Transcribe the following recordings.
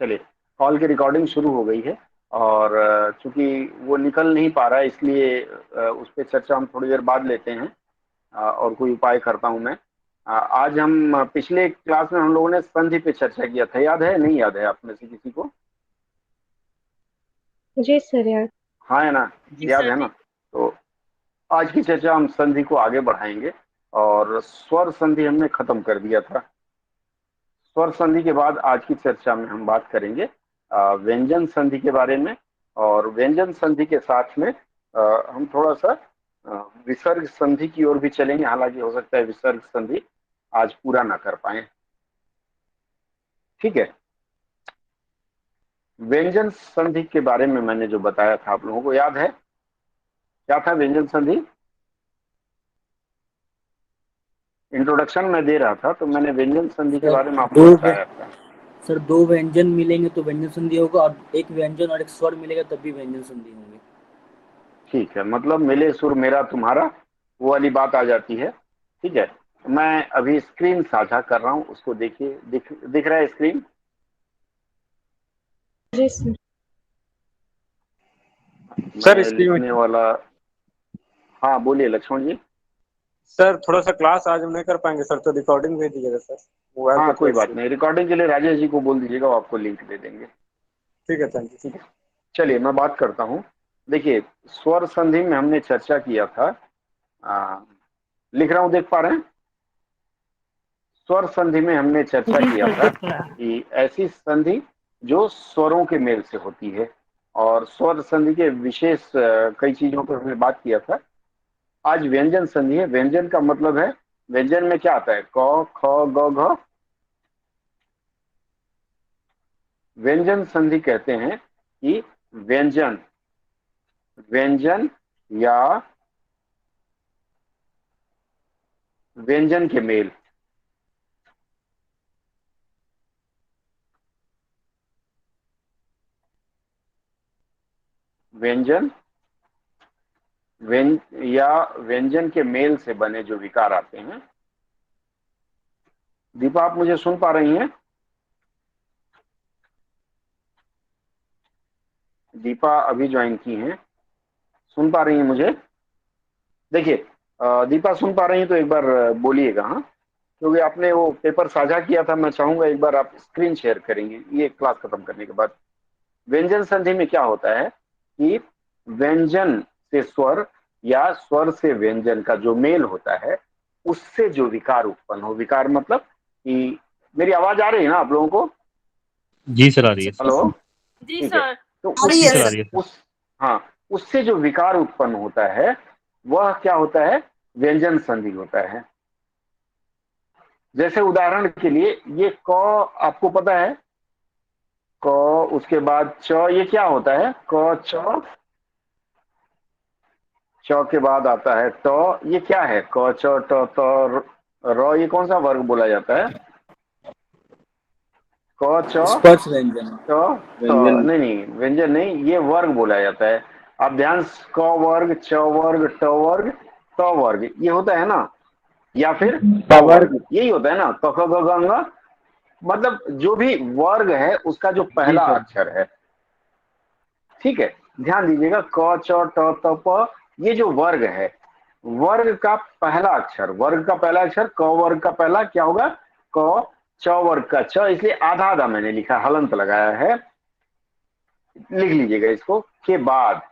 चलिए, कॉल की रिकॉर्डिंग शुरू हो गई है। और चूंकि वो निकल नहीं पा रहा है, इसलिए उस पर चर्चा हम थोड़ी देर बाद लेते हैं। और कोई उपाय करता हूं मैं। आज हम पिछले क्लास में हम लोगों ने संधि पे चर्चा किया था, याद है नहीं याद है आप में से किसी को? जी सर यार। हाँ है ना? जी याद सर। है ना? तो आज की चर्चा हम संधि को आगे बढ़ाएंगे। और स्वर संधि हमने खत्म कर दिया था। स्वर संधि के बाद आज की चर्चा में हम बात करेंगे व्यंजन संधि के बारे में। और व्यंजन संधि के साथ में हम थोड़ा सा विसर्ग संधि की ओर भी चलेंगे, हालांकि हो सकता है विसर्ग संधि आज पूरा ना कर पाए। ठीक है। व्यंजन संधि के बारे में मैंने जो बताया था, आप लोगों को याद है क्या था व्यंजन संधि? इंट्रोडक्शन में दे रहा था तो मैंने व्यंजन संधि के सर बारे में आपको दो व्य- बताया था। सर दो व्यंजन मिलेंगे तो व्यंजन संधि होगा, और एक व्यंजन और एक स्वर मिलेगा तब भी व्यंजन संधि होंगे। ठीक है, मतलब मिले सुर मेरा तुम्हारा, वो वाली बात आ जाती है। ठीक है। मैं अभी स्क्रीन साझा कर रहा हूँ, उसको देखिए। दिख रहा है स्क्रीन? जी सर। सर मैं स्क्रीन में। लिखने वाला। हाँ बोलिए लक्ष्मण जी। सर थोड़ा सा क्लास आज हम नहीं कर पाएंगे सर, तो रिकॉर्डिंग भेज दीजिएगा सर, मोबाइल पे हाँ कोई थोड़ा बात सी। नहीं, रिकॉर्डिंग के लिए राजेश जी को बोल दीजिएगा, वो आपको लिंक दे देंगे। ठीक है, थैंक यू। ठीक है। चलिए मैं बात करता हूँ। देखिए, स्वर संधि में हमने चर्चा किया था। आ, लिख रहा हूँ, देख पा रहे हैं? स्वर संधि में हमने चर्चा जी किया सर था दिख रहा है। कि ऐसी संधि जो स्वरों के मेल से होती है। और स्वर संधि के विशेष कई चीजों पर हमने बात किया था। आज व्यंजन संधि है। व्यंजन का मतलब है, व्यंजन में क्या आता है? क ख ग घ। व्यंजन संधि कहते हैं कि व्यंजन, व्यंजन या व्यंजन के मेल, व्यंजन या व्यंजन के मेल से बने जो विकार आते हैं। दीपा, आप मुझे सुन पा रही हैं? दीपा अभी ज्वाइन की हैं, सुन पा रही हैं मुझे? देखिए, दीपा सुन पा रही हैं तो एक बार बोलिएगा, हाँ। क्योंकि आपने वो पेपर साझा किया था, मैं चाहूंगा एक बार आप स्क्रीन शेयर करेंगे ये क्लास खत्म करने के बाद। व्यंजन संधि में क्या होता है कि व्यंजन से स्वर या स्वर से व्यंजन का जो मेल होता है, उससे जो विकार उत्पन्न हो। विकार मतलब कि, मेरी आवाज आ रही है ना आप लोगों को? जी सर, आ रही है सर। हेलो? जी ठीक है। सर। तो आ रही जी है सर, आ सर। रही है सर। उस हाँ, उससे जो विकार उत्पन्न होता है वह क्या होता है? व्यंजन संधि होता है। जैसे उदाहरण के लिए, ये क आपको पता है? क, उसके बाद च, ये क्या होता है? क च। च के बाद आता है ट, ये क्या है? क च ट त र, ये कौन सा वर्ग बोला जाता है? क च स्पर्श व्यंजन। ट त। व्यंजन। नहीं नहीं, व्यंजन नहीं, ये वर्ग बोला जाता है। आप ध्यान क वर्ग, च वर्ग, ट वर्ग, त वर्ग, ये होता है ना? या फिर प वर्ग, वर्ग। यही होता है ना? क ख ग घ ङ। मतलब जो भी वर्ग है उसका जो जी पहला सर। अक्षर है। ठीक है। ध्यान दीजिएगा, क च ट त प, ये जो वर्ग है, वर्ग का पहला अक्षर, वर्ग का पहला अक्षर, क वर्ग का पहला क्या होगा? क। च वर्ग का च, इसलिए आधा आधा मैंने लिखा, हलंत लगाया है। लिख लीजिएगा इसको। के बाद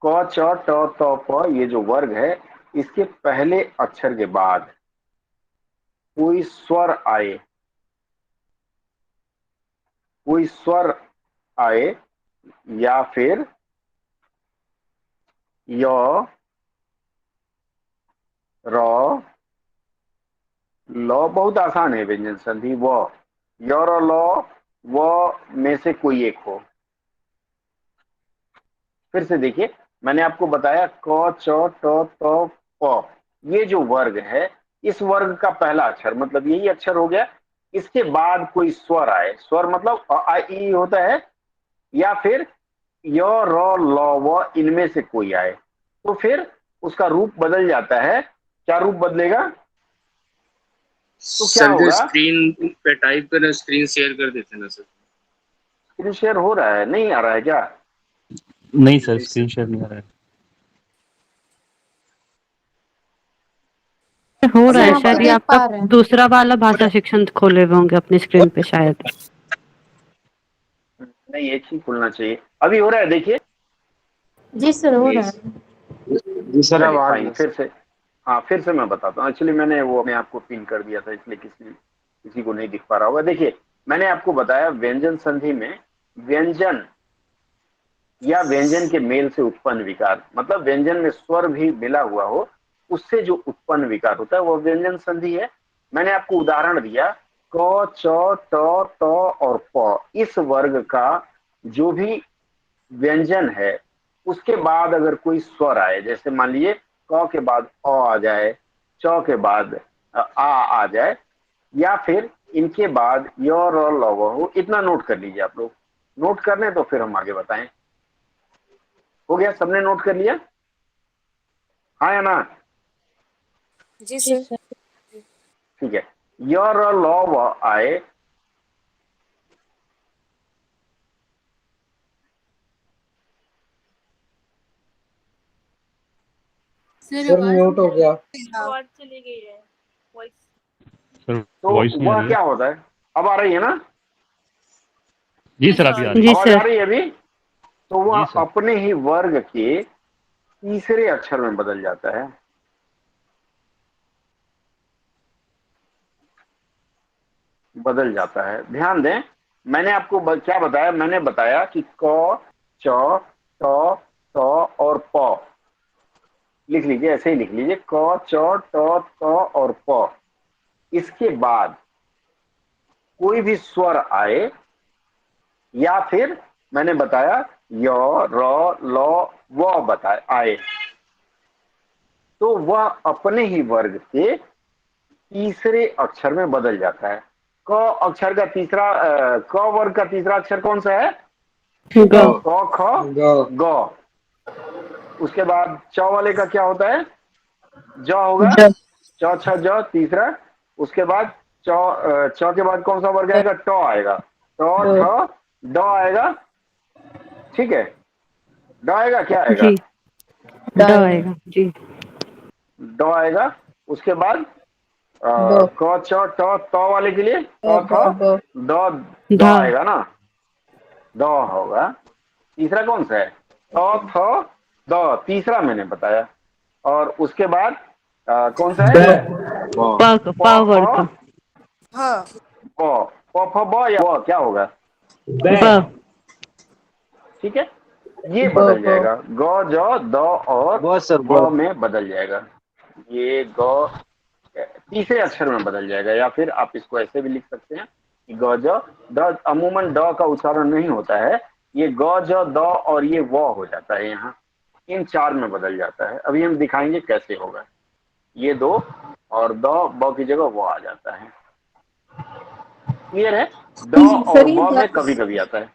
क च ट त प, ये जो वर्ग है, इसके पहले अक्षर के बाद कोई स्वर आए, कोई स्वर आए, या फिर य, र, ल, बहुत आसान है व्यंजन संधि। व, य र ल, व में से कोई एक हो। फिर से देखिए, मैंने आपको बताया क च ट त प, ये जो वर्ग है, इस वर्ग का पहला अक्षर मतलब यही अक्षर हो गया। इसके बाद कोई स्वर आए, स्वर मतलब अ आ इ ई होता है, या फिर य र ल व, इनमें से कोई आए, तो फिर उसका रूप बदल जाता है। क्या रूप बदलेगा? तो क्या सर जो होगा, स्क्रीन पे टाइप कर स्क्रीन शेयर कर देते ना सर। स्क्रीन शेयर हो रहा है, नहीं आ रहा है क्या? नहीं सर, नहीं सर। स्क्रीन शेयर नहीं आ रहा है। हो रहा अभी है आ शायद, रहा ये है? आपका दूसरा वाला भाषा शिक्षण खोले हुए होंगे अपनी स्क्रीन पे शायद। नहीं, एक ही खुलना चाहिए। अभी हो रहा है, देखिए। जी सर हो रहा है। जी सर अब चलिए आ फाइन, गया फिर सर। से। हाँ, फिर से मैं बताता हूँ। एक्चुअली मैंने वो अपने आप को पिन कर दिया था, इसलिए किसी को नहीं दिख पा रहा होगा। देखिए, मैंने आपको बताया व्यंजन संधि में व्यंजन या व्यंजन के मेल से उत्पन्न विकार, मतलब व्यंजन में स्वर भी मिला हुआ हो, उससे जो उत्पन्न विकार होता है वो व्यंजन संधि है। मैंने आपको उदाहरण दिया, क च ट ट और प, इस वर्ग का जो भी व्यंजन है, उसके बाद अगर कोई स्वर आए, जैसे मान लीजिए क के बाद अ आ जाए, च के बाद आ जाए, या फिर इनके बाद य र ल व हो, इतना नोट कर लीजिए। आप लोग नोट कर लें तो फिर हम आगे बताएं। हो गया? सबने नोट कर लिया? हाँ या ना? जी सर। ठीक है। य र ल व आए, सर म्यूट हो गया। आवाज चली गई है, वॉइस। सर तो वॉइस नहीं आ वह रही है। क्या होता है? अब आ रही है ना? जी जी सर, सर अभी आ आ रही रही है। है। जी आवाज आ सर। रही है अभी? तो वह जी सर। अपने ही वर्ग के तीसरे अक्षर में बदल जाता है। बदल जाता है, ध्यान दें। मैंने आपको क्या बताया? मैंने बताया कि क च ट ट और प, लिख लीजिए, ऐसे ही लिख लीजिए, क च ट ट और प। इसके बाद कोई भी स्वर आए, या फिर मैंने बताया य र ल व बताए आए, तो वह अपने ही वर्ग के तीसरे अक्षर में बदल जाता है। क अक्षर का तीसरा क वर्ग का तीसरा अक्षर कौन सा है? ग। क ख ग। उसके बाद च वाले का क्या होता है? ज होगा। ज। च छ ज तीसरा। उसके बाद च के बाद कौन सा वर्ग आएगा? ट आएगा। ट ड। ठ ड आएगा। ठीक है, ड आएगा, क्या आएगा? जी। ड आएगा जी। ड आएगा। उसके बाद ब क च ट त वाले के लिए ब ट थ ब ड, ड ध। आएगा ना, ड होगा। तीसरा कौन सा है? ट थ द, तीसरा मैंने बताया। और उसके बाद कौन सा है? प। प प फ वर्ग का। हाँ ब, प फ ब या ब, क्या होगा? ब। ठीक है, ये ब बदल ब जाएगा। ग ज द और बस सर ब बस। में बदल जाएगा। ये ग तीसरे अक्षर में बदल जाएगा। या फिर आप इसको ऐसे भी लिख सकते हैं कि ग ज द, अमूमन ड का उच्चारण नहीं होता है, ये ग ज द और ये व हो जाता है, यहाँ इन चार में बदल जाता है। अभी हम दिखाएंगे कैसे होगा। ये दो और द, ब की जगह वो आ जाता है। क्लियर है? ड और सर ये व में दाग कभी कभी आता है।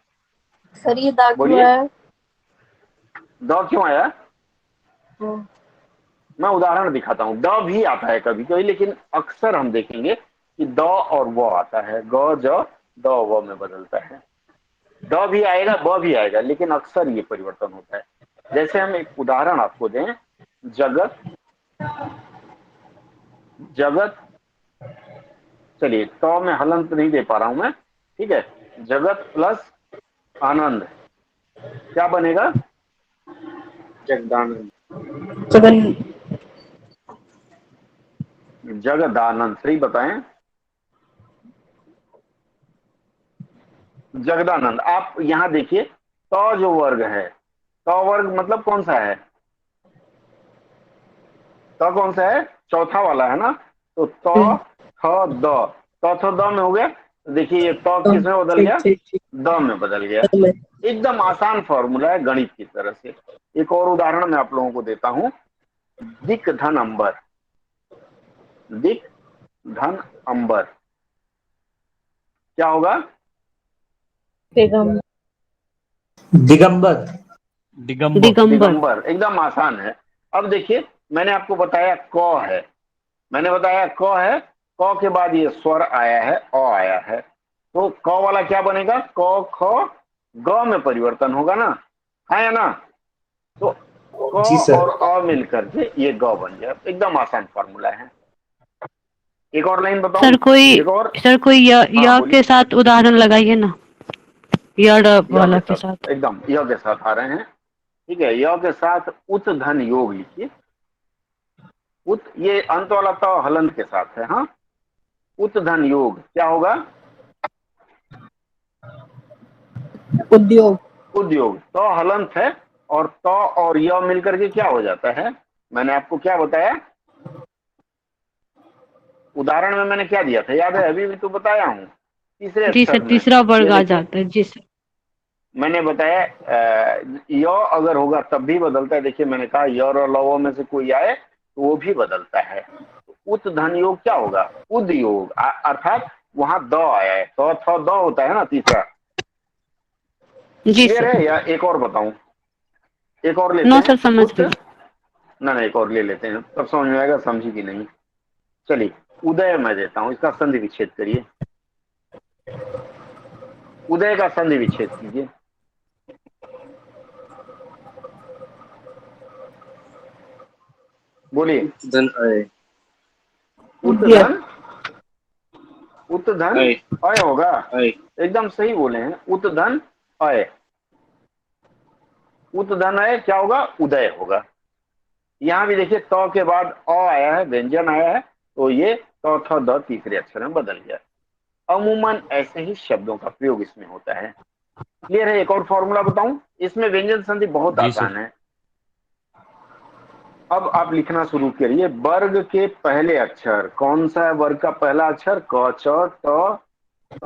सर ये दाग क्यों बोलिए, आया? द क्यों आया? हाँ। मैं उदाहरण दिखाता हूँ। ड भी आता है कभी कभी, लेकिन अक्सर हम देखेंगे कि द और व आता है। ग ज द व में बदलता है। ड भी आएगा, ब भी आएगा, लेकिन अक्सर ये परिवर्तन होता है। जैसे हम एक उदाहरण आपको दें, जगत, जगत, चलिए तो में हलंत नहीं दे पा रहा हूं मैं, ठीक है। जगत प्लस आनंद क्या बनेगा? जगदानंद। जगन जगदानंद, सही बताएं। जगदानंद। आप यहां देखिए, तो जो वर्ग है, तो वर्ग मतलब कौन सा है? तो कौन सा है? चौथा वाला है ना। तो तो थ द, तो थ द में हो गया। तो देखिए ये तो किस में बदल ठीक गया? ठीक ठीक। द में बदल गया। मैं एकदम आसान फॉर्मूला है गणित की तरह से। एक और उदाहरण मैं आप लोगों को देता हूं। दिक धन अंबर, दिक धन अंबर क्या होगा? बेगम दिगंबर। दिगंबर। दिगंबर। दिगंबर, एकदम आसान है। अब देखिए, मैंने आपको बताया क है, मैंने बताया क है, क के बाद ये स्वर आया है, अ आया है, तो क वाला क्या बनेगा, क ख ग में परिवर्तन होगा ना, है ना। तो जी क सर। और अ मिलकर के ये ग बन गया। एकदम आसान फॉर्मूला है। एक और लाइन बताऊं, सर कोई एक और। सर कोई हाँ य बोलिए। के साथ उदाहरण लगाइए ना, य वाला के के साथ, साथ। एकदम य के साथ आ रहे हैं। ठीक है, य के साथ उत धन योग लिखिए। उत, ये अंत वाला तो हलंत के साथ है। हाँ, उत धन योग क्या होगा, उद्योग। उद्योग। तो हलंत है, और तो और य मिलकर के क्या हो जाता है, मैंने आपको क्या बताया उदाहरण में, मैंने क्या दिया था याद है, अभी भी तो बताया हूं, तीसरे जी अक्षर सर, में। तीसरा ये वर्ग आ देखिए, जाता है। जी सर। मैंने बताया य अगर होगा तब भी बदलता है। देखिए मैंने कहा य और लव में से कोई आए तो वो भी बदलता है। तो उत धन योग क्या होगा, उद्योग, अर्थात वहां द आया है, तो थ द होता है ना तीसरा। जी क्लियर सर। है, या एक और बताऊं, एक और लेते नो हैं सर, समझ उत, गए। ना एक और ले लेते हैं, तब समझ में आएगा समझी कि नहीं। चलिए, उदय मैं देता हूं, इसका संधि विच्छेद करिए। उदय का संधि विच्छेद कीजिए। बोलिए। धन आए। उत उद्यय। धन, उत धन आए। अय होगा। आए। एकदम सही बोले हैं, उत धन अय। उत धन अय क्या होगा, उदय होगा। यहां भी देखिए त के बाद अ आया है, व्यंजन आया है, तो ये त थ द तीसरे अक्षर में बदल गया। अमूमन ऐसे ही शब्दों का प्रयोग इसमें होता है। क्लियर है। एक और फॉर्मूला बताऊं, इसमें व्यंजन संधि बहुत जी आसान सर। है। अब आप लिखना शुरू करिए। वर्ग के पहले अक्षर कौन सा है, वर्ग का पहला अक्षर, क च ट थ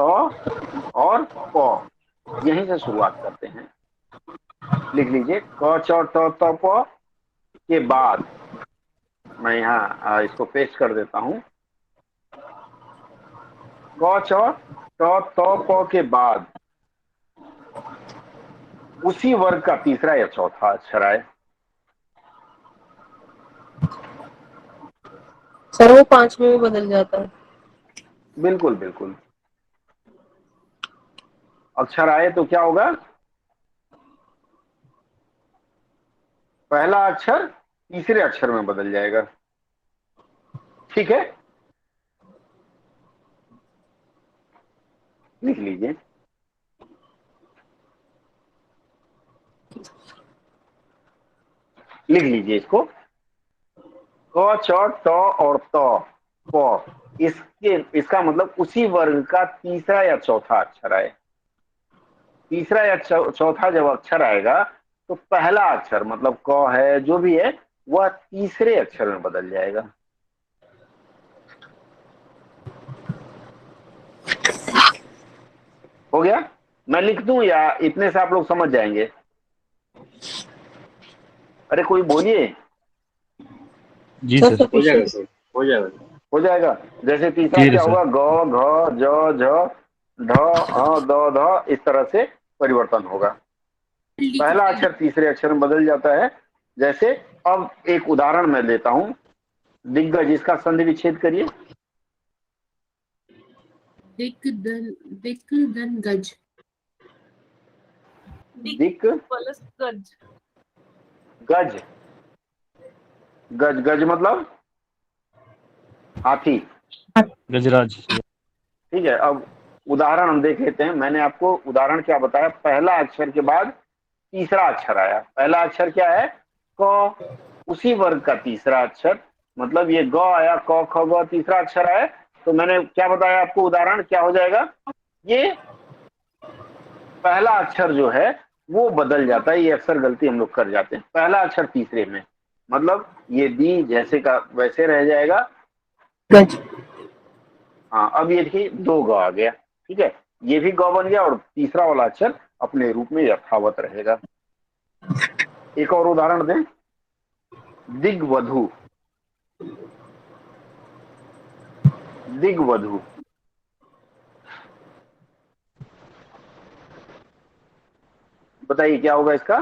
और प, यहीं से शुरुआत करते हैं। लिख लीजिए, क च ट त प के बाद, मैं यहाँ इसको पेस्ट कर देता हूं, क च ट त प के बाद उसी वर्ग का तीसरा या चौथा अक्षर आए। सर वो 5 में भी बदल जाता है। बिल्कुल बिल्कुल, अक्षर आए तो क्या होगा, पहला अक्षर तीसरे अक्षर में बदल जाएगा। ठीक है, लिख लीजिए। लिख लीजिए इसको, क च ट और त प, इसके, इसका मतलब उसी वर्ग का तीसरा या चौथा अक्षर आए। तीसरा या चौथा जब अक्षर आएगा तो पहला अक्षर मतलब क है जो भी है, वह तीसरे अक्षर में बदल जाएगा। हो गया। मैं लिख दूं या इतने से आप लोग समझ जाएंगे, अरे कोई बोलिए। जी सर सर। हो जाएगा सफिशिएंट। सर, हो जाएगा। हो जाएगा। जैसे तीसरा क्लियर है क्या सर। होगा, ग घ ज झ ढ ह द ध, इस तरह से परिवर्तन होगा। पहला अक्षर तीसरे अक्षर में बदल जाता है। जैसे, अब एक उदाहरण मैं देता हूं, दिग्गज, इसका संधि विच्छेद करिए। दिक धन गज। दिक दिक प्लस गज। गज, गज गज मतलब हाथी। गजराज। ठीक है, अब उदाहरण हम देख लेते हैं। मैंने आपको उदाहरण क्या बताया, पहला अक्षर के बाद तीसरा अक्षर आया। पहला अक्षर क्या है, क, उसी वर्ग का तीसरा अक्षर, मतलब ये ग आया, क ख ग तीसरा अक्षर आया, तो मैंने क्या बताया आपको, उदाहरण क्या हो जाएगा, ये पहला अक्षर जो है वो बदल जाता है। ये अक्सर गलती हम लोग कर जाते हैं, पहला अक्षर तीसरे में, मतलब ये दी जैसे का वैसे रह जाएगा। गज। हाँ, अब ये देखिए दो ग आ गया। ठीक है, ये भी ग बन गया और तीसरा वाला अक्षर अपने रूप में यथावत रहेगा। एक और उदाहरण दें, दिग्वधु। दिग्वधु, बताइए क्या होगा इसका,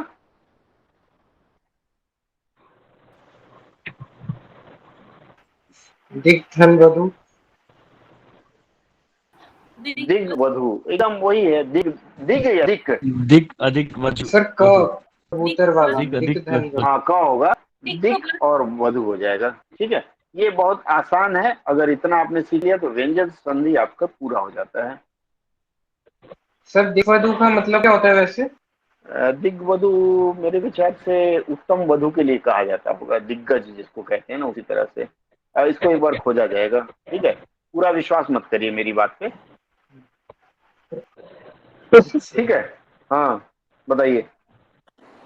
दिग्धन वधु। दिग वधु, एकदम वही है। दिग दिग या दिक? दिक अधिक वधु। सर क वधु। कबूतर वाला दिक दिक अधिक धन वधु। गज। हाँ, क होगा, दिक तो दिक और वधु हो जाएगा। ठीक है, ये बहुत आसान है। अगर इतना आपने सीख लिया तो व्यंजन संधि आपका पूरा हो जाता है। सर दिक्वधु का मतलब क्या होता है वैसे? दिग्वधु मेरे विचार से उत्तम वधु के लिए कहा जाता होगा, दिग्गज जिसको कहते हैं ना, उसी तरह से। इसको एक बार खोजा जाएगा। ठीक है, पूरा विश्वास मत करिए मेरी बात पे। ठीक है, हाँ बताइए।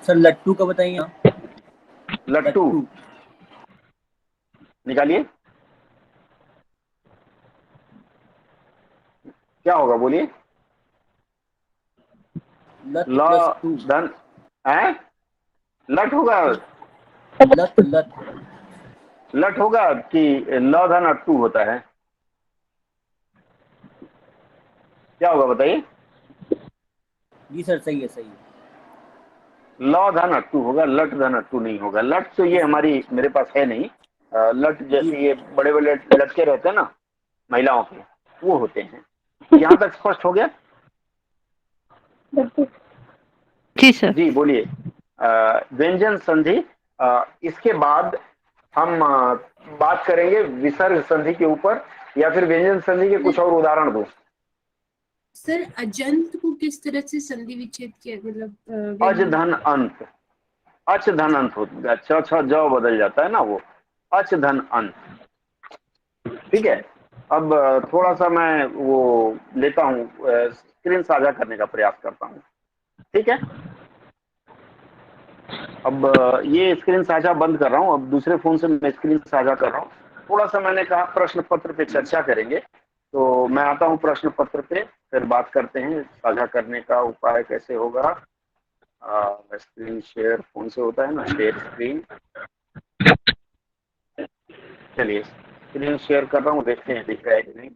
सर लट्टू का बताइए आप। लट्टू लट्टू। निकालिए, क्या होगा बोलिए। लट ल प्लस टू। धन है, लट होगा, लट लट। लट होगा कि ल धन अट्टू होता है? क्या होगा बताइए। जी सर, सही है सही है। ल धन अट्टू होगा, लट धन अट्टू नहीं होगा। लट तो जी ये सर। हमारी मेरे पास है नहीं। लट जी जैसे ये बड़े बड़े लटके रहते हैं ना महिलाओं के, वो होते हैं। यहाँ तक स्पष्ट हो गया? जी सर। जी बोलिए। व्यंजन संधि। इसके बाद हम बात करेंगे विसर्ग संधि के ऊपर, या फिर व्यंजन संधि के कुछ और उदाहरण दो। सर अजंत को किस तरह से संधि विच्छेद किया, मतलब अज व्यंजन? धन अंत, अच धन अंत होता है, छ छ ज बदल जाता है ना वो, अच धन अंत। ठीक है, अब थोड़ा सा मैं वो लेता हूँ, स्क्रीन साझा करने का प्रयास करता हूँ। ठीक है, अब ये स्क्रीन साझा बंद कर रहा हूँ। अब दूसरे फोन से मैं स्क्रीन साझा कर रहा हूँ। थोड़ा सा मैंने कहा प्रश्न पत्र पे चर्चा करेंगे, तो मैं आता हूँ प्रश्न पत्र पे, फिर बात करते हैं साझा करने का उपाय कैसे होगा। स्क्रीन शेयर फोन से होता है ना, शेयर स्क्रीन। चलिए स्क्रीन शेयर कर रहा हूँ, देखते हैं दिख रहा है कि नहीं।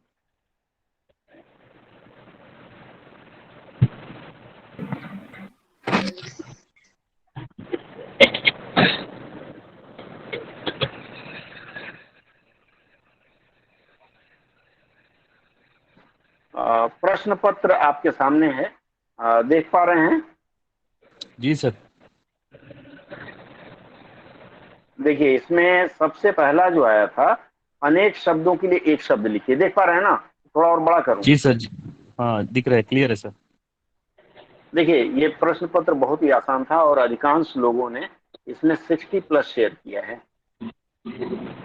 प्रश्न पत्र आपके सामने है, देख पा रहे हैं? जी सर। देखिए इसमें सबसे पहला जो आया था, अनेक शब्दों के लिए एक शब्द लिखिए। देख पा रहे हैं ना? थोड़ा और बड़ा करूं? जी सर। हाँ दिख रहा है, क्लियर है सर। देखिए ये प्रश्न पत्र बहुत ही आसान था और अधिकांश लोगों ने इसमें 60+ शेयर किया है।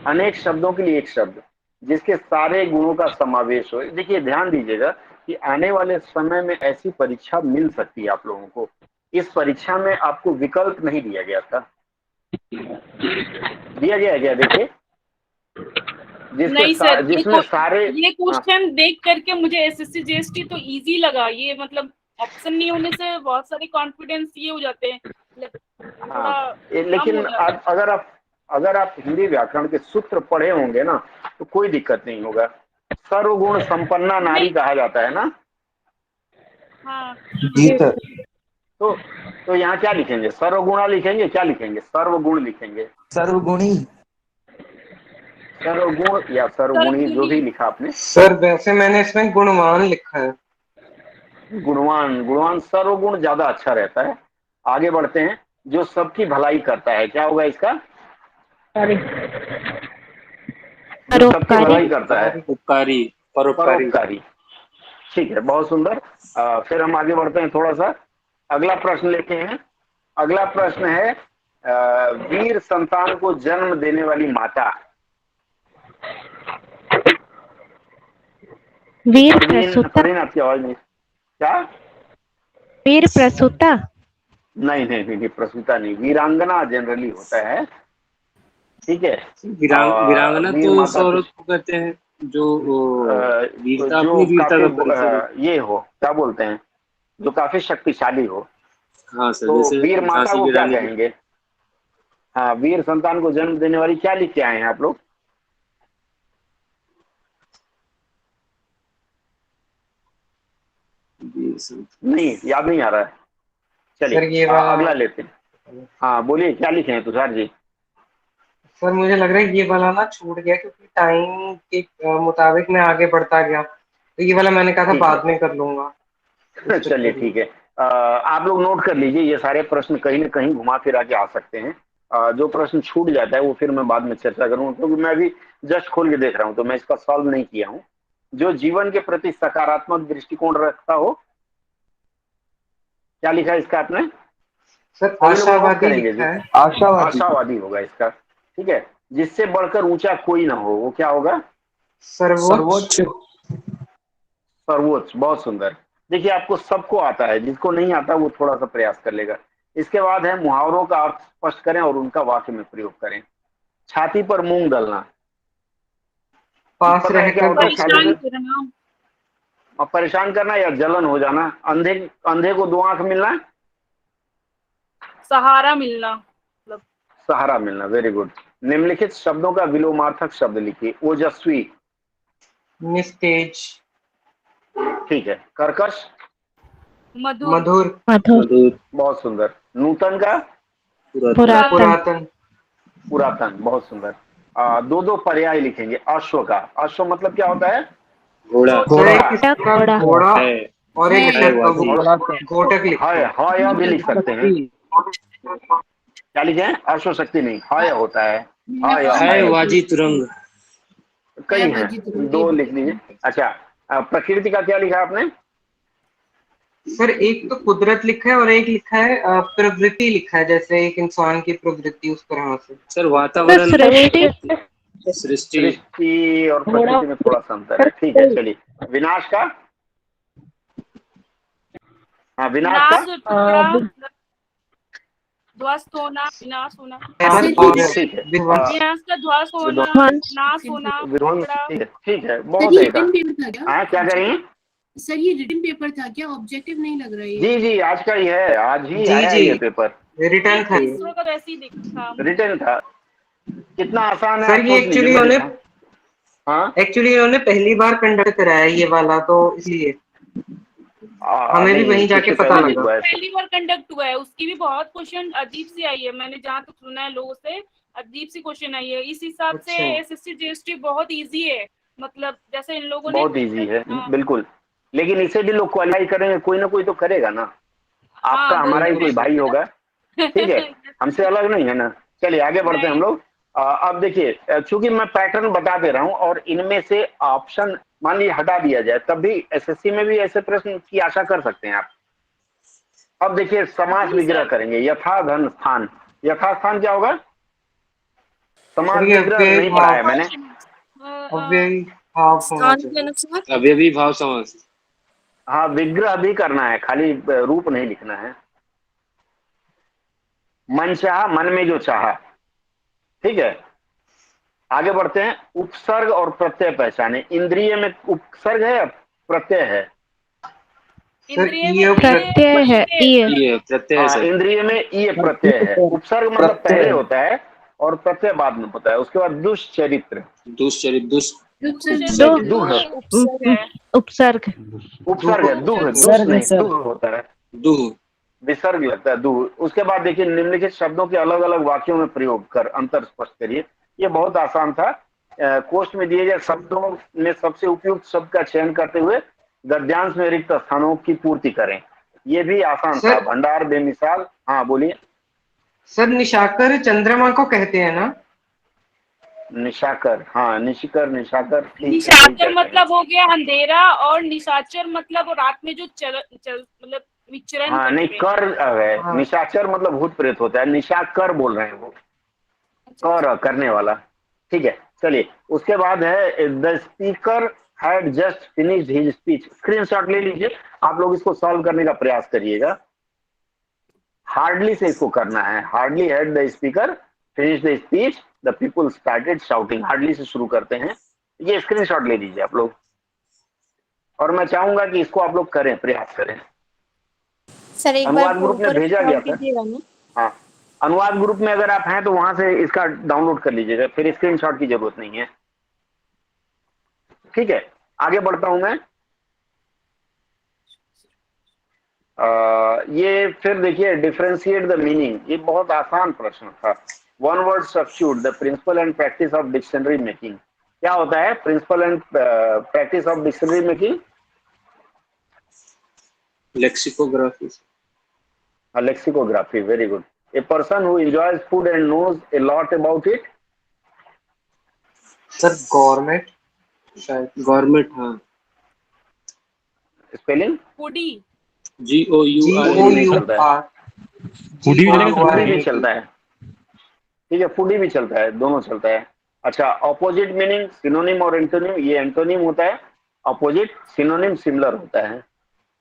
अनेक शब्दों के लिए एक शब्द जिसके सारे गुणों का समावेश हो। देखिए ध्यान दीजिएगा कि आने वाले समय में ऐसी परीक्षा मिल सकती है आप लोगों को। इस परीक्षा में आपको विकल्प नहीं दिया गया था, दिया गया है क्या? देखिए नहीं सर, जिसमें सारे, ये हाँ, क्वेश्चन देख करके मुझे एसएससी जीएसटी तो इजी लगा। ये मतलब ऑप्शन नहीं होने से बहुत सारे कॉन्फिडेंस ये हो जाते हैं, हाँ। थोड़ा कम लेकिन हो जाता है। अगर आप हिंदी व्याकरण के सूत्र पढ़े होंगे ना तो कोई दिक्कत नहीं होगा। सर्वगुण संपन्ना नारी नहीं, कहा जाता है ना, हाँ जी सर। तो यहाँ क्या लिखेंगे? सर्वगुणा लिखेंगे? क्या लिखेंगे? सर्वगुण लिखेंगे? सर्वगुणी। सर्वगुण या सर्वगुणी, जो सर्वगुणी। भी लिखा आपने। सर वैसे मैंने इसमें गुणवान लिखा है। गुणवान, गुणवान सर्वगुण ज्यादा अच्छा रहता है। आगे बढ़ते हैं। जो सबकी भलाई करता है, क्या होगा इसका? जो सबकी परोपकारी। भलाई करता है, उपकारी, परोपकारी। परोपकारी। ठीक है, बहुत सुंदर। फिर हम आगे बढ़ते हैं थोड़ा सा। अगला प्रश्न लेते हैं। अगला प्रश्न है, वीर संतान को जन्म देने वाली माता। वीर परवीन, प्रसूता। परवीन आपकी आवाज नहीं, क्या? वीर प्रसूता। नहीं नहीं नहीं नहीं, प्रसूता नहीं, वीरांगना जनरली होता है। ठीक है, वीरांगना वीर तो माता सौरभ कुछ को कहते हैं जो वीरता, जो अपनी वीरता काफी का परिचय दे। ये हो, क्या बोलते हैं, जो काफी शक्तिशाली हो, हाँ सर, तो जैसे वीर माता झांसी को की क्या रानी की। कहेंगे? हाँ, वीर संतान को जन्म देने वाली क्या लिख के आए हैं आप लोग? नहीं याद नहीं आ रहा है? सर चलिए ये वाला। अगला लेते हैं। हाँ बोलिए, क्या लिखे हैं तुषार जी? सर मुझे लग रहा है ये वाला ना छूट गया क्योंकि टाइम के मुताबिक मैं आगे बढ़ता गया। तो ये वाला मैंने कहा था ठीक है। बाद में कर लूंगा। चलिए ठीक है। आप लोग नोट कर लीजिए, ये सारे प्रश्न कहीं ना कहीं घुमा फिरा के आ सकते हैं। जो प्रश्न छूट जाता है वो फिर मैं बाद में चर्चा करूंगा, क्योंकि मैं अभी जस्ट खोल के देख रहा हूं, तो मैं इसका सॉल्व नहीं किया हूं। जो जीवन के प्रति सकारात्मक दृष्टिकोण रखता हो, क्या लिखा है इसका आपने? सर सभी लोग नोट आशावादी करेंगे लिखा जी। है। आशावादी होगा इसका। ठीक है। जिससे बढ़कर ऊंचा कोई ना हो, वो क्या होगा? सर्वोच्च। सर्वोच्च। बहुत सुंदर। देखिए, आपको सबको आता है, जिसको नहीं आता वो थोड़ा सा प्रयास कर लेगा। इसके बाद है मुहावरों का अर्थ स्पष्ट करें और उनका वाक्य में प्रयोग करें। छाती पर मूंग डालना, पास पता है क्या रहकर होता है छाती परेशान से? करना। और परेशान करना या जलन हो जाना। अंधे अंधे को दो आंख मिलना, सहारा मिलना। मतलब सहारा मिलना। Very good. निम्नलिखित शब्दों का विलोमार्थक शब्द लिखिए। ओजस्वी, निस्तेज। ठीक है। कर्कश, मधुर। मधुर। मधुर, बहुत सुंदर। नूतन का? पुरातन, पुरातन। पुरातन। बहुत सुंदर। दो दो पर्याय लिखेंगे। अश्व का, अश्व मतलब क्या होता है? सर एक इसका घोड़ा, घोड़ा और एक है घोटक लिखा हाय, है। हाय भी लिख सकते हैं। क्या लिखे हैं? अश्व शक्ति नहीं, हाय होता है। हाय, हाय वाजी तुरंग। कई हैं, वाजी तुरंग दो भी लिख लिखते लीजिए। हैं। अच्छा, प्रकृति का क्या लिखा आपने? सर एक तो कुदरत लिखा है और एक लिखा है प्रवृत्ति लिखा है, जैसे एक इंसान की प्रवृत्ति उस तरह से। सर तो वातावरण, सृष्टि, सृष्टि। सृष्टि और प्रकृति में थोड़ा सा अंतर है। ठीक है, चलिए। विनाश का? हाँ, विनाश का? नाश टुकड़ा, ध्वस्त होना, विनाश होना। और ठीक है। विध्वंस। विनाश का ध्वस्त होना, ध्वंस, नाश होना, विध्वंस। टुकड़ा। ठीक है, ठीक है। सर बहुत ये है का। रिटन पेपर था क्या? हाँ, क्या करेंगे? सर ये रिटन पेपर था क्या? ऑब्जेक्टिव नहीं लग रहा है जी ये। जी, आज का ही है, आज ही जी आया है जी ये पेपर। रिटर्न था ये। इसरो का तो ऐसे ही दिखा। रिटर्न था। कितना आसान है सर आप ये सोच लीजिए, मैं दिखा। हाँ, एक्चुअली इन्होंने पहली बार कंडक्ट कराया ये वाला, तो इसलिए हमें भी नहीं, वहीं जाके इससे पता पहले भी लगा। हुआ है। पहली बार कंडक्ट हुआ है, उसकी भी बहुत क्वेश्चन अजीब सी आई है। मैंने जहाँ तक सुना है लोगों से, अजीब सी क्वेश्चन आई है। इस हिसाब से अच्छा। एसएससी जीएसटी बहुत इजी है। मतलब जैसे इन लोगों ने बहुत इजी है, हाँ, बिल्कुल। लेकिन इसे भी लोग क्वालिफाई करेंगे, कोई ना कोई तो करेगा ना। आपका हाँ हमारा ही कोई भाई होगा। ठीक है, बिल्कुल। हमसे अलग नहीं है ना। चलिए आगे बढ़ते हैं हम लोग। अब देखिए, चूंकि मैं पैटर्न बता दे रहा हूं और इनमें से ऑप्शन मान लीजिए हटा दिया जाए, तब भी एसएससी में भी ऐसे प्रश्न की आशा कर सकते हैं आप। अब देखिए, समास जी विग्रह सर। करेंगे। यथा धन स्थान, यथास्थान क्या होगा? सर समास ये विग्रह अव्ययी नहीं पढ़ा भाव, है मैंने। अव्ययी भाव होना चाहिए। अवयवी भाव समास। हाँ, विग्रह भी करना है, खाली रूप नहीं लिखना है। मन चाहा, मन में जो चाहा। ठीक है, आगे बढ़ते हैं। उपसर्ग और प्रत्यय पहचाने। इंद्रिय में उपसर्ग है या प्रत्यय है? सर इंद्रिय में ये प्रत्यय है, ये ये प्रत्यय है हाँ, सर। इंद्रिय में ये प्रत्यय है। उपसर्ग मतलब पहले होता है और प्रत्यय बाद में होता है। उसके बाद दुष्चरित्र, दुष्चरित, दो, दुह, उपसर्ग है। उपसर्ग, उपसर्ग है। दुह, दुष्ट विसर्ग है नहीं, सर। दुह होता है। दुह। विसर्ग लगता है, दुह। उसके बाद देखिए, निम्नलिखित शब्दों के अलग अलग वाक्यों में प्रयोग कर अंतर स्पष्ट करिए। ये बहुत आसान था। कोष्ट में दिए गए शब्दों में सबसे उपयुक्त शब्द का चयन करते हुए गद्यांश में रिक्त स्थानों की पूर्ति करें। ये भी आसान था। सर भंडार बेमिसाल। हाँ, बोलिए। सर निशाकर चंद्रमा को कहते हैं ना? निशाकर, हाँ, निशिकर, निशाकर, ठीक है, सही निशाचर कहते हैं। मतलब हो गया अंधेरा, और निशाचर मतलब रात में जो मतलब विचरण हाँ, नहीं, करते हैं। कर है। हाँ। निशाचर मतलब भूत प्रेत होता है, निशाकर बोल रहे हैं वो, कर करने वाला। ठीक है, चलिए। उसके बाद है the speaker had just finished his speech. Screenshot ले लीजिए, आप लोग इसको सॉल्व करने का प्रयास करिएगा। हार्डली से इसको करना है। Hardly had the speaker finish the speech, the people started shouting. Hardly से शुरू करते हैं। ये स्क्रीनशॉट ले लीजिए आप लोग, और मैं चाहूंगा कि इसको आप लोग करें, प्रयास करें। सर एक बार अनुवाद ग्रुप में भेजा गया था। दीजिएगा ना। हाँ, अनुवाद ग्रुप में अगर आप हैं तो वहां से इसका डाउनलोड कर लीजिएगा, फिर स्क्रीनशॉट की जरूरत नहीं है। ठीक है, आगे बढ़ता हूं मैं। ये फिर देखिए, डिफरेंशिएट द मीनिंग। ये बहुत आसान प्रश्न था। One word substitute the principle and practice of dictionary making. क्या होता है principle and practice of dictionary making? Lexicography. Lexicography, very good. A person who enjoys food and knows a lot about it? Sir government, शायद government, हाँ। Spelling? Foodie. GOUR। Foodie भी चलेगा foodie sir? भी चलता है, ठीक है, फूडी भी चलता है, दोनों चलता है। अच्छा, ऑपोजिट मीनिंग, सिनोनिम और एंटोनिम, ये एंटोनिम होता है, ऑपोजिट, सिनोनिम सिमिलर होता है,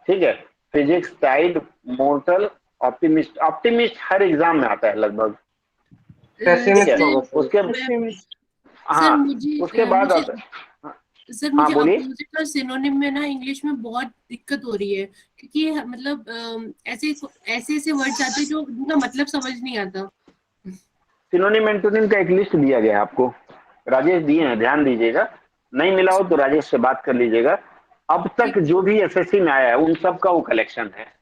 ठीक है। Physics, tide, mortal, optimist. Optimist हर एग्जाम में आता है लगभग, ठीक है। उसके सर हाँ, मुझे उसके बाद मुझे आता है। सर हाँ मुझे बोलिए। अपोजिट और सिनोनिम में ना इंग्लिश में बहुत दिक्कत हो रही है, क्योंकि मतलब ऐसे ऐसे ऐसे वर्ड्स आते हैं जो जिनका मतलब समझ नहीं आता। सिनोनिम एंटोनिम का एक लिस्ट दिया गया है आपको, राजेश दिए हैं, ध्यान दीजिएगा। नहीं मिला हो तो राजेश से बात कर लीजिएगा। अब तक जो भी एसएससी में आया है उन सब का वो कलेक्शन है,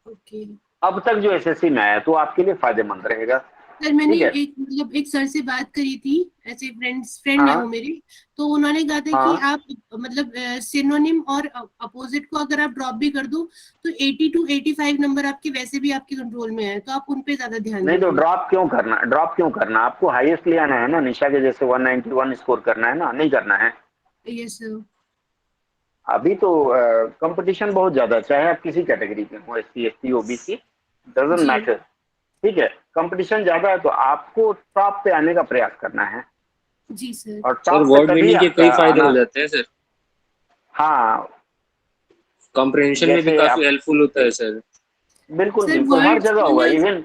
ओके अब तक जो एसएससी में आया है, तो आपके लिए फायदेमंद रहेगा, सर, मैंने ठीक है। एक सर से बात करी थी, ऐसे फ्रेंड है हाँ वो मेरे, तो उन्होंने कहा था कि हाँ, आप मतलब सिनोनिम और अपोजिट को अगर आप ड्रॉप भी कर दो तो 80 to 85 नंबर आपके वैसे भी आपके कंट्रोल में है, तो आप उन पे ज्यादा ध्यान नहीं तो दीजिए। ड्रॉप क्यों करना, ड्रॉप क्यों करना? आपको हाईएस्ट ले आना है ना, निशा के जैसे 191 स्कोर करना है ना, नहीं करना है। Yes sir. अभी तो कंपटीशन बहुत ज्यादा है, चाहे आप किसी कैटेगरी में हो, एससी एसटी ओबीसी, डजंट जी मैटर, ठीक है। कंपटीशन ज्यादा है तो आपको टॉप पे आने का प्रयास करना है, जी सर। और सर टॉप पे वर्ड तभी मीनिंग के आपका कई फायदे आना। हो जाते हैं सर। हाँ, कॉम्प्रिहेंशन में भी जैसे काफी आप, हेल्पफुल होता है सर। बिल्कुल सर बिल्कुल हर वर्ड्स जगह को होगा, ना इवन।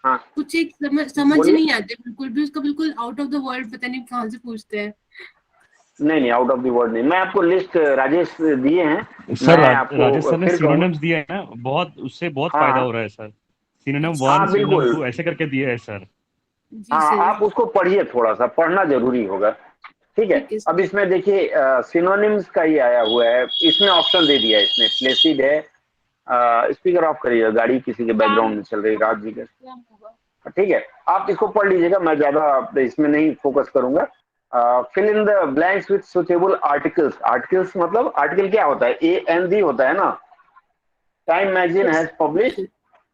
हाँ कुछ एक समझ बोलिए। नहीं आते, बिल्कुल भी उसका बिल्कुल आउट ऑफ द वर्ल्ड, पता नहीं कहाँ से पूछते हैं। नहीं नहीं, आउट ऑफ द वर्ड नहीं, मैं आपको लिस्ट राजेश दिए हैं, सर मैं राजेश आपको सर ने फिर कहूँगा। सिनोनिम्स दिए हैं ना, बहुत उससे बहुत फायदा हाँ हो रहा है सर। सिनोनिम अच्छा। 1 हाँ सिनोनिम बिल्कुल। 2 ऐसे करके दिए है सर। जी हाँ, सर। आप उसको पढ़िए, थोड़ा सा पढ़ना जरूरी होगा, ठीक है। ठीक है अब सर। इसमें देखिए सिनोनिम्स का ही आया हुआ है, इसमें ऑप्शन दे दिया है, इसमें प्लेसिड है। स्पीकर ऑफ करिएगा, गाड़ी किसी के बैकग्राउंड में चल रही है, राज जी का, ठीक है। आप इसको पढ़ लीजिएगा, मैं ज्यादा इसमें नहीं फोकस करूंगा। Fill in the blanks with suitable articles. Articles मतलब आर्टिकल क्या होता है, AND होता है ना। Time magazine has publish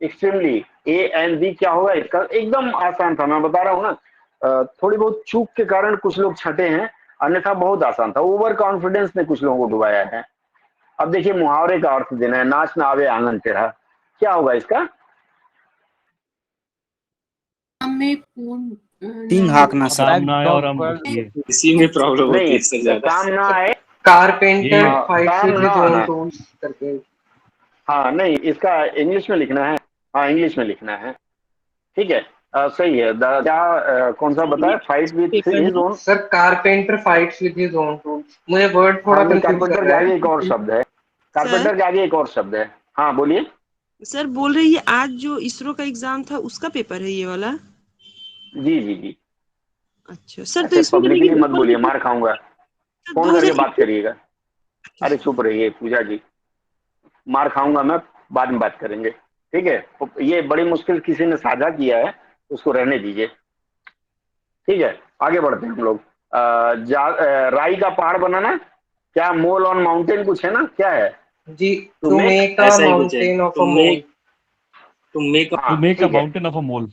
extremely, AND क्या होगा इसका, एकदम आसान था, मैं बता रहा हूँ ना। थोड़ी बहुत चूक के कारण कुछ लोग छटे हैं, अन्यथा बहुत आसान था। ओवर कॉन्फिडेंस ने कुछ लोगों को डुबाया है। अब देखिए मुहावरे का अर्थ देना है, नाच ना आवे आंगन टेढ़ा, क्या होगा इसका? हमें पूर्ण सिंह हाँकना सर। काम ना आया और हम किए। इसी में प्रॉब्लम होती नहीं, है सर ज्यादा। काम ना आए, कारपेंटर ये फाइट्स काम विद ना हिज ओन आना। टूल्स करके। हाँ नहीं, इसका इंग्लिश में लिखना है, हाँ इंग्लिश में लिखना है, ठीक है। सही है। क्या कौन सा बताया, fight with his own? Sir carpenter fights with his own tools, मुझे वर्ड हाँ थोड़ा नहीं, कंफ्यूज कर कारपेंटर के रहा आगे है। एक और शब्द है, सर कारपेंटर के आगे एक और शब्द है। हाँ बोलिए। सर बोल रही है आज जो इसरो का एग्जाम था उसका पेपर है ये वाला। जी जी जी। अच्छा सर, तो ऐसे इसमें मतलब कि पब्लिकली मत पेपर बोलिए, में मार खाऊंगा, फोन करके बात 2021। करिएगा। अरे चुप रहिए पूजा जी, मार खाऊंगा मैं, बाद में बात करेंगे, ठीक है। ये बड़ी मुश्किल किसी ने साझा किया है, उसको रहने दीजिए, ठीक है। आगे बढ़ते हैं हम लोग। राई का पहाड़ बनाना, क्या मोल ऑन माउंटेन कुछ है ना, क्या है? जी, to to make, make a ऐसा ही कुछ है। Mountain of to a mole. Make to make to हाँ मेक अ ठीक है, माउंटेन ऑफ अ मोल।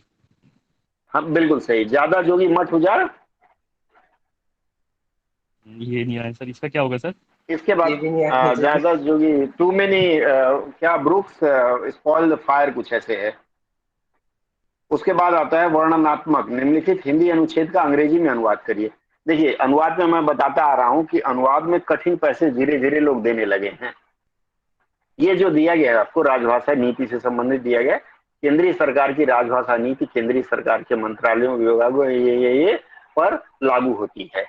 हाँ बिल्कुल सही। ज्यादा जोगी मठ उजाड़, ये नहीं आया सर, इसका क्या होगा सर? इसके ये बाद भी नहीं आया मुझे। ज्यादा जोगी, टू मेनी, क्या ब्रुक्स स्पॉइल द फायर, कुछ ऐसे है। उसके बाद आता है वर्णनात्मक, निम्नलिखित हिंदी अनुच्छेद का अंग्रेजी में अनुवाद करिए। देखिए अनुवाद में मैं बताता आ रहा हूं कि अनुवाद में कठिन पैसे धीरे धीरे लोग देने लगे हैं। ये जो दिया गया है आपको, राजभाषा नीति से संबंधित दिया गया, केंद्रीय सरकार की राजभाषा नीति केंद्रीय सरकार के मंत्रालयों, विभागों ये पर लागू होती है।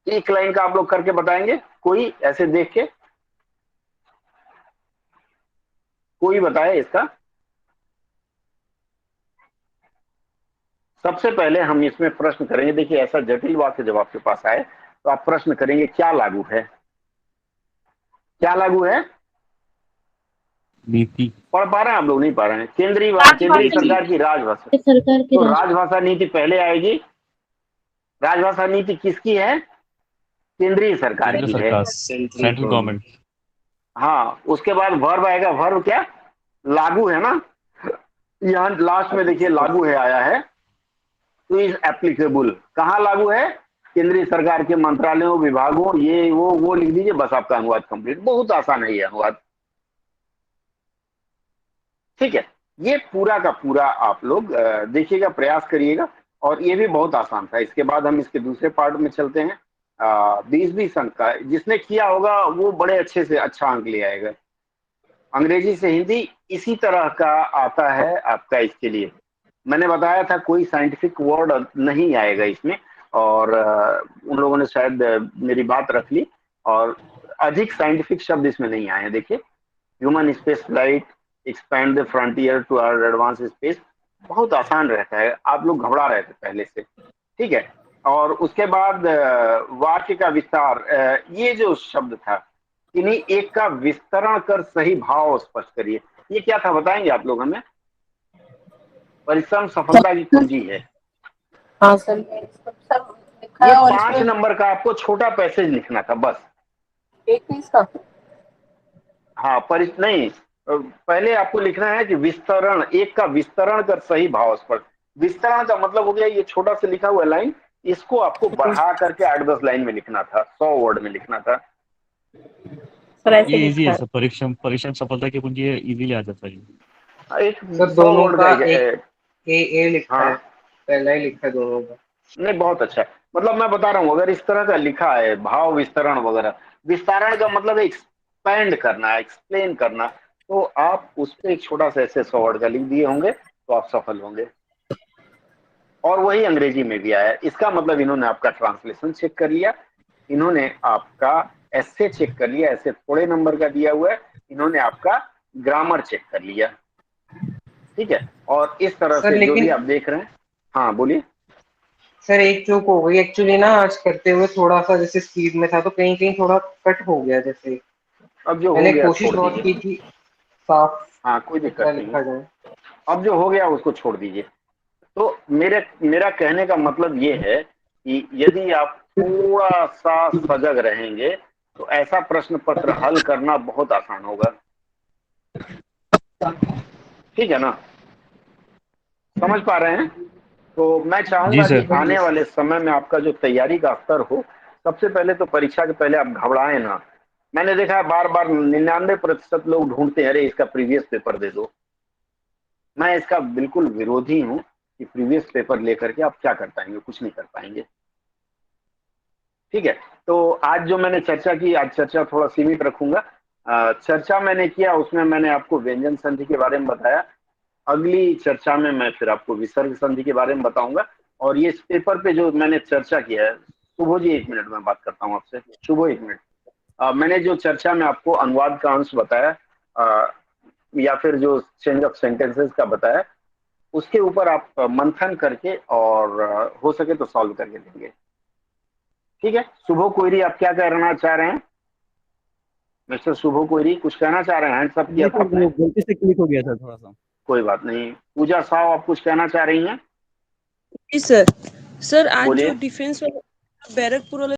एक लाइन का आप लोग करके बताएंगे, कोई ऐसे देख के, कोई बताए इसका। सबसे पहले हम इसमें प्रश्न करेंगे, देखिए ऐसा जटिल वाक्य जब आपके पास आए तो आप प्रश्न करेंगे क्या लागू है, क्या लागू है? नीति। पढ़ पा रहे हैं आप लोग? नहीं पा रहे हैं। केंद्रीय केंद्रीय राजभाषा सरकार नीति। की राजभाषा, सरकार की तो राज राजभाषा नीति पहले आएगी, राजभाषा नीति किसकी है? केंद्रीय सरकार केंद्र की है। सरकार, सेंट्रल सेंट्रल गवर्नमेंट। हाँ, उसके बाद वर्ब आएगा। वर्ब क्या? लागू है ना, यहाँ लास्ट में देखिए लागू है आया है, तो इज एप्लीकेबल। कहाँ लागू है? केंद्रीय सरकार के मंत्रालयों, विभागों, ये वो लिख दीजिए, बस आपका अनुवाद कंप्लीट। बहुत आसान है ये अनुवाद, ठीक है। ये पूरा का पूरा आप लोग देखिएगा, प्रयास करिएगा, और ये भी बहुत आसान था। इसके बाद हम इसके दूसरे पार्ट में चलते हैं। 20-20 अंक का जिसने किया होगा वो बड़े अच्छे से अच्छा अंक ले आएगा। अंग्रेजी से हिंदी इसी तरह का आता है आपका। इसके लिए मैंने बताया था कोई साइंटिफिक वर्ड नहीं आएगा इसमें, और उन लोगों ने शायद मेरी बात रख ली, और अधिक साइंटिफिक शब्द इसमें नहीं आए हैं। देखिए, human space flight, expand the frontier to our advance space, बहुत आसान रहता है। आप लोग घबरा रहे थे पहले से, ठीक है। और उसके बाद वाक्य का विस्तार, ये जो शब्द था, इन्हीं एक का विस्तरण कर सही भाव स्पष्ट करिए। ये क्या था बताएंगे आप लोग हमें? परिश्रम सफलता की कुंजी है। हाँ सर, सब लिखा ये है और 5 इसमें नंबर का आपको छोटा पैसेज लिखना था बस। एक पीस का। हाँ, नहीं, पहले आपको लिखना है कि विस्तरण, एक का विस्तरण कर सही भाव स्पष्ट। विस्तरण का मतलब हो गया ये छोटा सा लिखा हुआ लाइन, इसको आपको बढ़ा करके 8-10 लाइन में लिखना था, 100 वर्ड में लिखना था। सर ऐसे ये इजी लिखा है है। सर, परिश्रम सफलता की कुंजी है, इजीली आ जाता है ये। एक सर 100 दोनों वर्ड का का ए लिखा हाँ, है, पहला ही लिखा है दोनों का। नहीं बहुत अच्छा। मतलब मैं बता रहा हूँ, अगर इस तरह का लिखा है भाव विस्तरण वगैरह, विस्तारण का मतलब एक्सपेंड करना, एक्सप्लेन करना, तो आप उस पर एक छोटा सा ऐसे 100 वर्ड का लिख दिए होंगे तो आप सफल होंगे। और वही अंग्रेजी में भी आया। इसका मतलब इन्होंने आपका ट्रांसलेशन चेक कर लिया, इन्होंने आपका ऐसे चेक कर लिया, ऐसे थोड़े नंबर का दिया हुआ है, इन्होंने आपका ग्रामर चेक कर लिया, ठीक है। और इस तरह सर से जो भी लेकिन आप देख रहे हैं, हाँ बोलिए। सर एक चूक हो गई एक्चुअली ना, आज करते हुए थोड़ा सा जैसे स्पीड में था तो कहीं कहीं थोड़ा कट हो गया। जैसे अब जो हो मैंने गया कोशिश छोड़ बहुत की दीजिए, थी साफ हाँ कोई सुथरा दिक्कत नहीं है। लिखा जाए। अब जो हो गया उसको छोड़ दीजिए। तो मेरा कहने का मतलब ये है कि यदि आप थोड़ा सा सजग रहेंगे तो ऐसा प्रश्न पत्र हल करना बहुत आसान होगा, ठीक है ना? समझ पा रहे हैं? तो मैं जी चाहूंगा कि सर। आने वाले समय में आपका जो तैयारी का स्तर हो, सबसे पहले तो परीक्षा के पहले आप घबराएं ना। मैंने देखा है बार बार 99% लोग ढूंढते हैं, अरे इसका प्रीवियस पेपर दे दो। मैं इसका बिल्कुल विरोधी हूं कि प्रीवियस पेपर लेकर के आप क्या कर पाएंगे, कुछ नहीं कर पाएंगे, ठीक है। तो आज जो मैंने चर्चा की, आज चर्चा थोड़ा सीमित रखूंगा। चर्चा मैंने किया उसमें मैंने आपको व्यंजन संधि के बारे में बताया। अगली चर्चा में मैं फिर आपको विसर्ग संधि के बारे में बताऊंगा। और ये इस पेपर पे जो मैंने चर्चा किया है, शुभो जी 1 मिनट में बात करता हूँ आपसे। शुभो 1 मिनट। मैंने जो चर्चा में आपको अनुवाद का अंश बताया, या फिर जो चेंज ऑफ सेंटेंसेस का बताया, उसके ऊपर आप मंथन करके और हो सके तो सॉल्व करके देंगे, ठीक है। शुभो कोयरी, आप क्या कहना चाह रहे हैं? मिस्टर शुभो कोयरी कुछ कहना चाह रहे हैं? हैंड्स अप किया था आपने। गलती से क्लिक हो गया था थोड़ा सा। कोई बात नहीं। पूजा साहब, आप कुछ कहना चाह रही हैं? जी सर। सर आज जो बोलिए। डिफेंस वाला बैरकपुर वाला